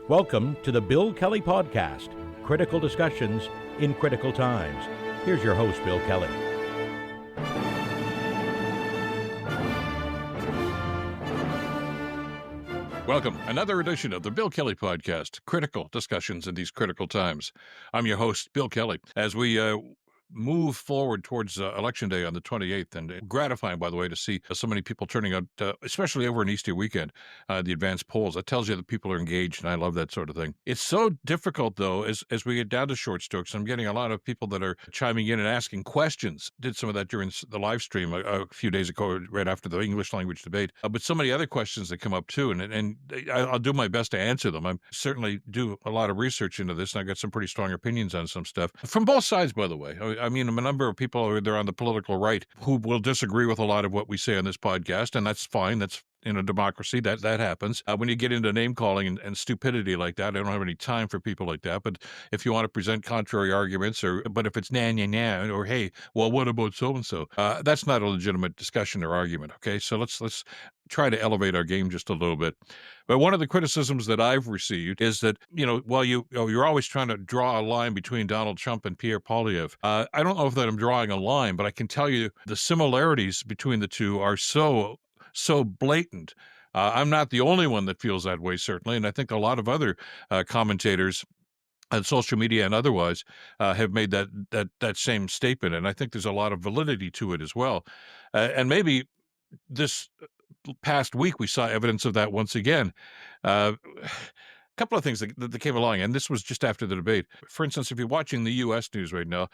Welcome to the Bill Kelly Podcast, critical discussions in critical times. Here's your host, Bill Kelly. Welcome. Another edition of the Bill Kelly Podcast, critical discussions in these critical times. I'm your host, Bill Kelly. As we move forward towards Election Day on the 28th, and gratifying, by the way, to see so many people turning out, especially over an Easter weekend, the advanced polls. That tells you that people are engaged, and I love that sort of thing. It's so difficult, though, as we get down to short strokes. I'm getting a lot of people that are chiming in and asking questions. Did some of that during the live stream a few days ago, right after the English language debate. But so many other questions that come up, too, and I'll do my best to answer them. I certainly do a lot of research into this, and I got some pretty strong opinions on some stuff. From both sides, by the way. I mean, a number of people are there on the political right who will disagree with a lot of what we say on this podcast, and that's fine. That's in a democracy, that happens. When you get into name calling and stupidity like that, I don't have any time for people like that. But if you want to present contrary arguments, but if it's nah, or hey, well, what about so and so? That's not a legitimate discussion or argument. Okay, so let's try to elevate our game just a little bit. But one of the criticisms that I've received is that, while you're always trying to draw a line between Donald Trump and Pierre Poilievre. I don't know if that I'm drawing a line, but I can tell you the similarities between the two are so blatant. I'm not the only one that feels that way, certainly, and I think a lot of other commentators on social media and otherwise have made that same statement, and I think there's a lot of validity to it as well. And maybe this past week we saw evidence of that once again. A couple of things that came along, and this was just after the debate. For instance, if you're watching the U.S. news right now,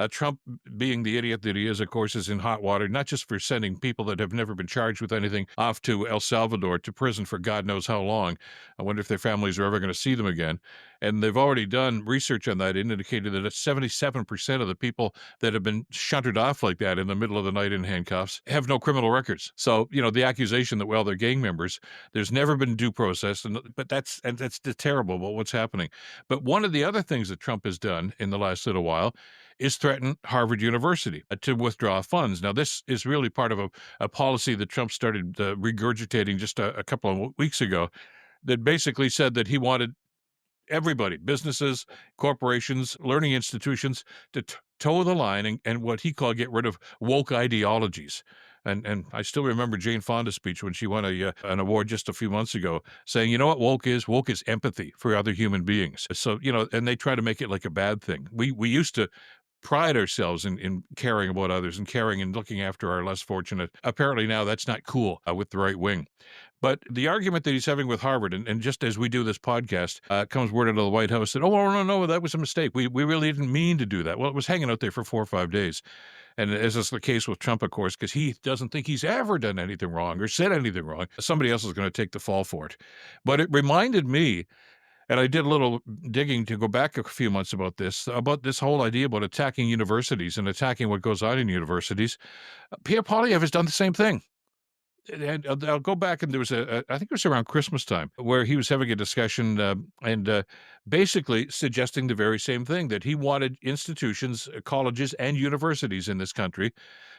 Trump, being the idiot that he is, of course, is in hot water, not just for sending people that have never been charged with anything off to El Salvador to prison for God knows how long. I wonder if their families are ever going to see them again. And they've already done research on that and indicated that 77% of the people that have been shunted off like that in the middle of the night in handcuffs have no criminal records. So, the accusation that, well, they're gang members, there's never been due process, but that's terrible about what's happening. But one of the other things that Trump has done in the last little while is threaten Harvard University to withdraw funds. Now, this is really part of a policy that Trump started regurgitating just a couple of weeks ago that basically said that he wanted everybody, businesses, corporations, learning institutions, to toe the line and what he called get rid of woke ideologies. And I still remember Jane Fonda's speech when she won an award just a few months ago, saying, you know what woke is? Woke is empathy for other human beings. So, and they try to make it like a bad thing. We used to pride ourselves in caring about others and caring and looking after our less fortunate. Apparently now that's not cool with the right wing. But the argument that he's having with Harvard, and just as we do this podcast, comes word out of the White House that, no, that was a mistake. We really didn't mean to do that. Well, it was hanging out there for 4 or 5 days. And as is the case with Trump, of course, because he doesn't think he's ever done anything wrong or said anything wrong, somebody else is going to take the fall for it. But it reminded me, and I did a little digging to go back a few months about this whole idea about attacking universities and attacking what goes on in universities. Pierre Poilievre has done the same thing. And I'll go back, and there was I think it was around Christmas time, where he was having a discussion and basically suggesting the very same thing, that he wanted institutions, colleges, and universities in this country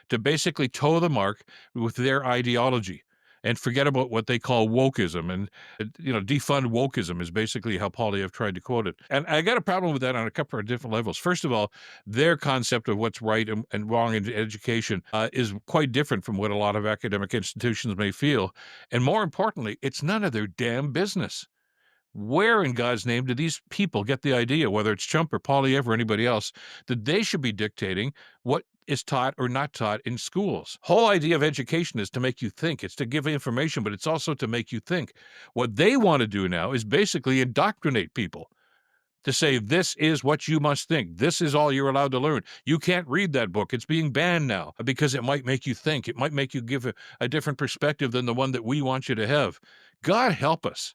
to basically toe the mark with their ideology and forget about what they call wokeism. And, defund wokeism is basically how Poliev tried to quote it. And I got a problem with that on a couple of different levels. First of all, their concept of what's right and wrong in education is quite different from what a lot of academic institutions may feel. And more importantly, it's none of their damn business. Where in God's name did these people get the idea, whether it's Trump or Poliev or anybody else, that they should be dictating what is taught or not taught in schools? Whole idea of education is to make you think. It's to give information, but it's also to make you think. What they want to do now is basically indoctrinate people to say, this is what you must think. This is all you're allowed to learn. You can't read that book. It's being banned now because it might make you think. It might make you give a different perspective than the one that we want you to have. God help us.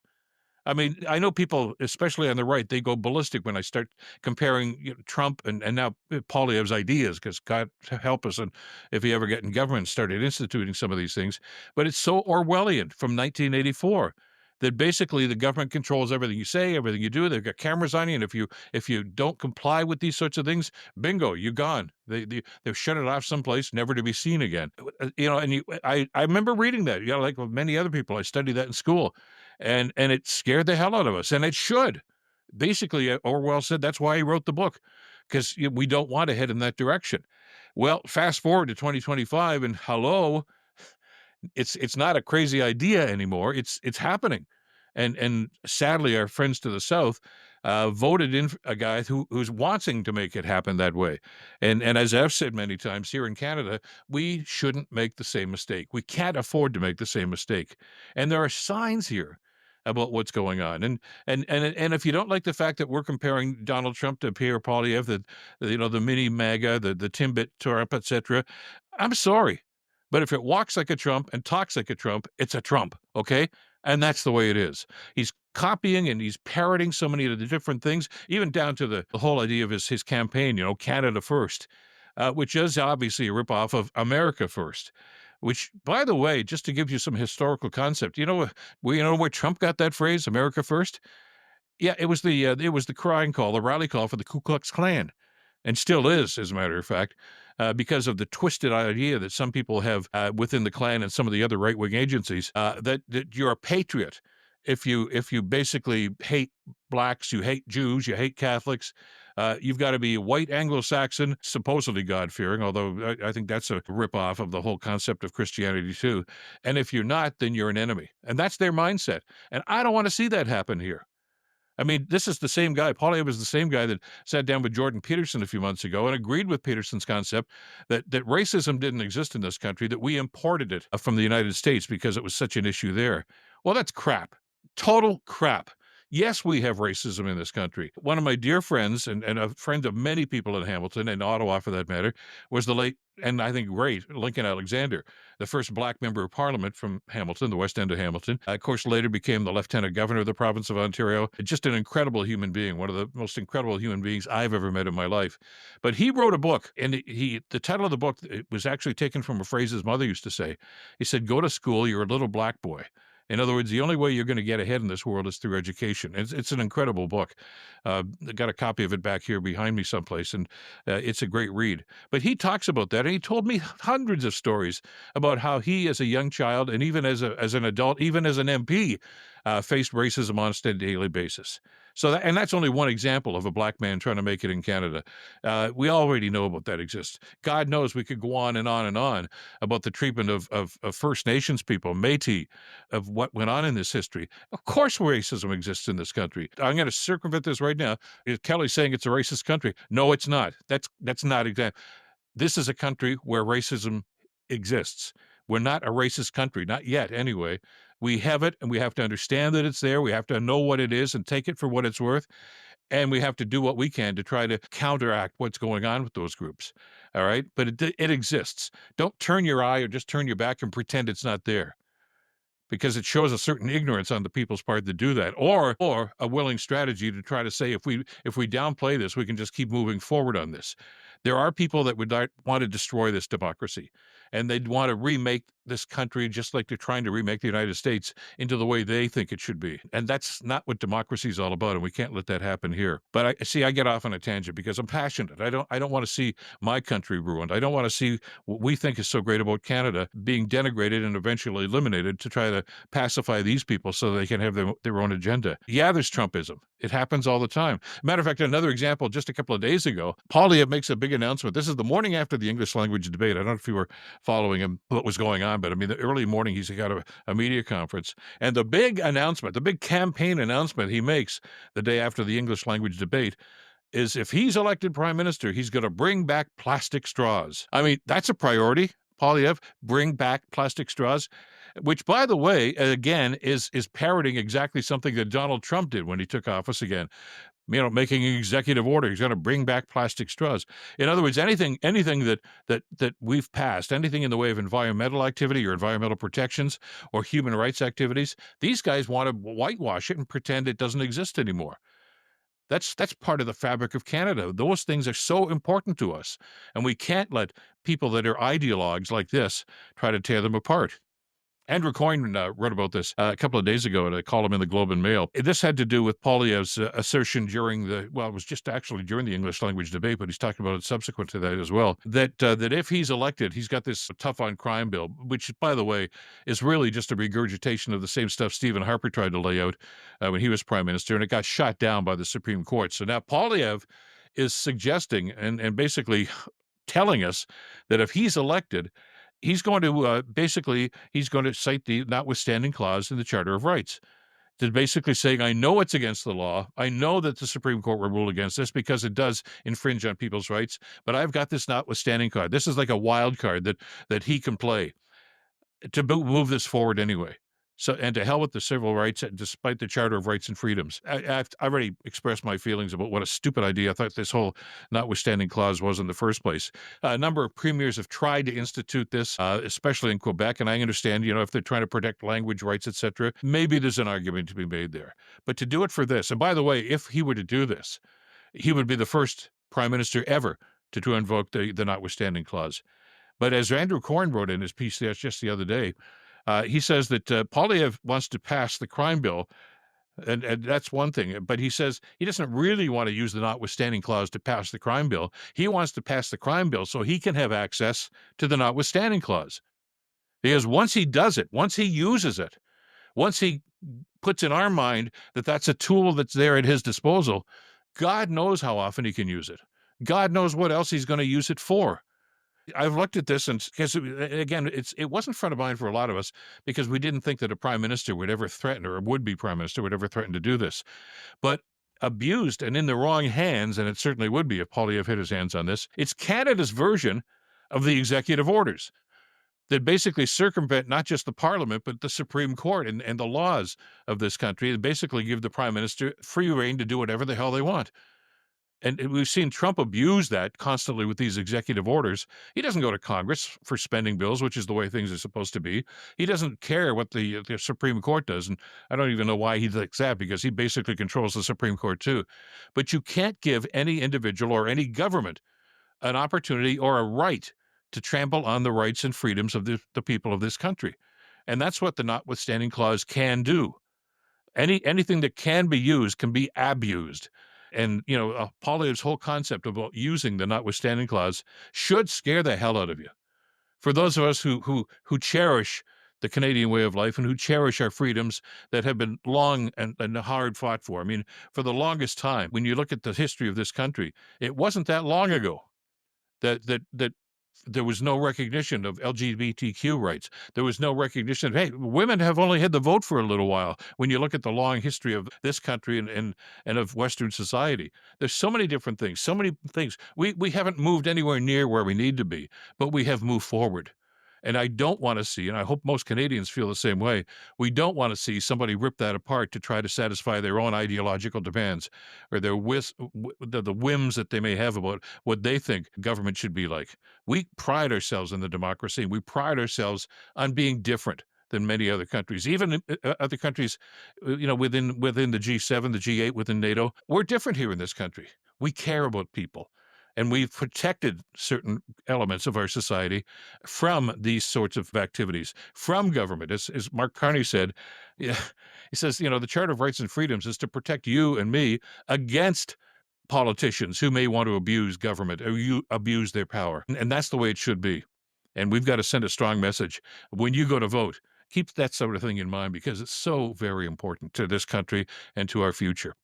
I mean, I know people, especially on the right, they go ballistic when I start comparing Trump and now Poliev's ideas, because God help us, and if he ever get in government, started instituting some of these things. But it's so Orwellian from 1984 that basically the government controls everything you say, everything you do. They've got cameras on you, and if you don't comply with these sorts of things, bingo, you're gone. They've shut it off someplace, never to be seen again. I remember reading that. Like many other people, I studied that in school. and it scared the hell out of us, and it should. Basically, Orwell said that's why he wrote the book, because we don't want to head in that direction. Well, fast forward to 2025, and hello, it's not a crazy idea anymore. It's happening, and sadly, our friends to the south voted in a guy who's wanting to make it happen that way. And as I've said many times here in Canada, we shouldn't make the same mistake. We can't afford to make the same mistake. And there are signs here about what's going on. And if you don't like the fact that we're comparing Donald Trump to Pierre Poilievre, the mini MAGA, the Timbit Trump, etc., I'm sorry. But if it walks like a Trump and talks like a Trump, it's a Trump, okay? And that's the way it is. He's copying and he's parroting so many of the different things, even down to the whole idea of his campaign, Canada First, which is obviously a ripoff of America First. Which, by the way, just to give you some historical concept, where Trump got that phrase, America First? Yeah, it was the crying call, the rally call for the Ku Klux Klan, and still is, as a matter of fact, because of the twisted idea that some people have within the Klan and some of the other right-wing agencies that you're a patriot if you basically hate blacks, you hate Jews, you hate Catholics. You've got to be white Anglo-Saxon, supposedly God-fearing, although I think that's a ripoff of the whole concept of Christianity too. And if you're not, then you're an enemy. And that's their mindset. And I don't want to see that happen here. I mean, this is the same guy. Poliev is the same guy that sat down with Jordan Peterson a few months ago and agreed with Peterson's concept that racism didn't exist in this country, that we imported it from the United States because it was such an issue there. Well, that's crap. Total crap. Yes, we have racism in this country. One of my dear friends, and a friend of many people in Hamilton, and Ottawa for that matter, was the late, and I think great, Lincoln Alexander, the first black member of Parliament from Hamilton, the West End of Hamilton. Of course, later became the Lieutenant Governor of the province of Ontario. Just an incredible human being, one of the most incredible human beings I've ever met in my life. But he wrote a book, and the title of the book was actually taken from a phrase his mother used to say. He said, "Go to school, you're a little black boy." In other words, the only way you're going to get ahead in this world is through education. It's an incredible book. I got a copy of it back here behind me someplace, and it's a great read. But he talks about that, and he told me hundreds of stories about how he, as a young child, and even as an adult, even as an MP, faced racism on a daily basis. So, and that's only one example of a black man trying to make it in Canada. We already know about that exists. God knows we could go on and on and on about the treatment of First Nations people, Métis, of what went on in this history. Of course racism exists in this country. I'm going to circumvent this right now. Is Kelly saying it's a racist country? No, it's not. That's not exact. This is a country where racism exists. We're not a racist country, not yet anyway. We have it, and we have to understand that it's there. We have to know what it is and take it for what it's worth. And we have to do what we can to try to counteract what's going on with those groups. All right? But it exists. Don't turn your eye or just turn your back and pretend it's not there, because it shows a certain ignorance on the people's part to do that, or a willing strategy to try to say, if we downplay this, we can just keep moving forward on this. There are people that would want to destroy this democracy, and they'd want to remake this country just like they're trying to remake the United States into the way they think it should be. And that's not what democracy is all about, and we can't let that happen here. But I get off on a tangent because I'm passionate. I don't want to see my country ruined. I don't want to see what we think is so great about Canada being denigrated and eventually eliminated to try to pacify these people so they can have their own agenda. Yeah, there's Trumpism. It happens all the time. Matter of fact, another example, just a couple of days ago, Poliev makes a big announcement. This is the morning after the English language debate. I don't know if you were following him, what was going on, but I mean, the early morning, he's got a media conference. And the big announcement, the big campaign announcement he makes the day after the English language debate is if he's elected prime minister, he's going to bring back plastic straws. I mean, that's a priority, Poliev, bring back plastic straws, which, by the way, again, is parroting exactly something that Donald Trump did when he took office again. Making an executive order, he's going to bring back plastic straws. In other words, anything that we've passed, anything in the way of environmental activity or environmental protections or human rights activities, these guys want to whitewash it and pretend it doesn't exist anymore. That's part of the fabric of Canada. Those things are so important to us, and we can't let people that are ideologues like this try to tear them apart. Andrew Coyne wrote about this a couple of days ago in a column in the Globe and Mail. This had to do with Poliev's assertion during it was just actually during the English language debate, but he's talking about it subsequent to that as well, that if he's elected, he's got this tough on crime bill, which, by the way, is really just a regurgitation of the same stuff Stephen Harper tried to lay out when he was prime minister, and it got shot down by the Supreme Court. So now Poliev is suggesting and basically telling us that if he's elected, he's going to cite the Notwithstanding Clause in the Charter of Rights, to basically saying, I know it's against the law. I know that the Supreme Court will rule against this because it does infringe on people's rights, but I've got this Notwithstanding card. This is like a wild card that he can play to move this forward anyway. So, and to hell with the civil rights, despite the Charter of Rights and Freedoms. I've already expressed my feelings about what a stupid idea I thought this whole Notwithstanding Clause was in the first place. A number of premiers have tried to institute this, especially in Quebec, and I understand, if they're trying to protect language rights, etc., maybe there's an argument to be made there. But to do it for this, and by the way, if he were to do this, he would be the first prime minister ever to invoke the Notwithstanding Clause. But as Andrew Coyne wrote in his piece just the other day, he says that Poliev wants to pass the crime bill, and that's one thing. But he says he doesn't really want to use the Notwithstanding Clause to pass the crime bill. He wants to pass the crime bill so he can have access to the Notwithstanding Clause. Because once he does it, once he uses it, once he puts in our mind that that's a tool that's there at his disposal, God knows how often he can use it. God knows what else he's going to use it for. I've looked at this, and because again, it wasn't front of mind for a lot of us because we didn't think that a prime minister would ever threaten, or a would-be prime minister would ever threaten to do this. But abused and in the wrong hands, and it certainly would be if Poliev had his hands on this, it's Canada's version of the executive orders that basically circumvent not just the Parliament, but the Supreme Court and the laws of this country, and basically give the prime minister free rein to do whatever the hell they want. And we've seen Trump abuse that constantly with these executive orders. He doesn't go to Congress for spending bills, which is the way things are supposed to be. He doesn't care what the Supreme Court does. And I don't even know why he thinks that, because he basically controls the Supreme Court too. But you can't give any individual or any government an opportunity or a right to trample on the rights and freedoms of the people of this country. And that's what the Notwithstanding Clause can do. Anything that can be used can be abused. And, Poliev's whole concept about using the Notwithstanding Clause should scare the hell out of you. For those of us who cherish the Canadian way of life and who cherish our freedoms that have been long and hard fought for. I mean, for the longest time, when you look at the history of this country, it wasn't that long ago that there was no recognition of LGBTQ rights. There was no recognition of, hey, women have only had the vote for a little while. When you look at the long history of this country and of Western society, there's so many different things, so many things. We haven't moved anywhere near where we need to be, but we have moved forward. And I don't want to see, and I hope most Canadians feel the same way, we don't want to see somebody rip that apart to try to satisfy their own ideological demands or the whims that they may have about what they think government should be like. We pride ourselves in the democracy. We pride ourselves on being different than many other countries, even other countries, within the G7, the G8, within NATO. We're different here in this country. We care about people. And we've protected certain elements of our society from these sorts of activities, from government. As Mark Carney said, he says, the Charter of Rights and Freedoms is to protect you and me against politicians who may want to abuse government or abuse their power. And that's the way it should be. And we've got to send a strong message. When you go to vote, keep that sort of thing in mind, because it's so very important to this country and to our future.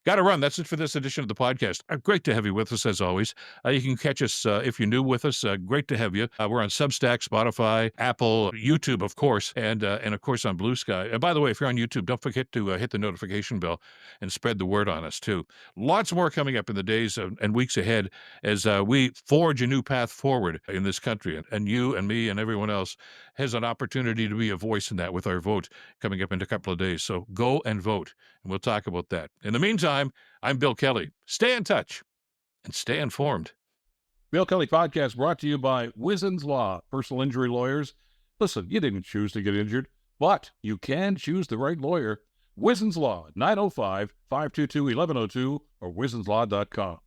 Got to run. That's it for this edition of the podcast. Great to have you with us, as always. You can catch us if you're new with us. Great to have you. We're on Substack, Spotify, Apple, YouTube, of course, and of course on Blue Sky. And by the way, if you're on YouTube, don't forget to hit the notification bell and spread the word on us, too. Lots more coming up in the days and weeks ahead as we forge a new path forward in this country. And you and me and everyone else has an opportunity to be a voice in that with our vote coming up in a couple of days. So go and vote, and we'll talk about that. In the meantime, I'm Bill Kelly. Stay in touch and stay informed. Bill Kelly Podcast brought to you by Wizen's Law, personal injury lawyers. Listen, you didn't choose to get injured, but you can choose the right lawyer. Wizen's Law, 905-522-1102 or wizenslaw.com.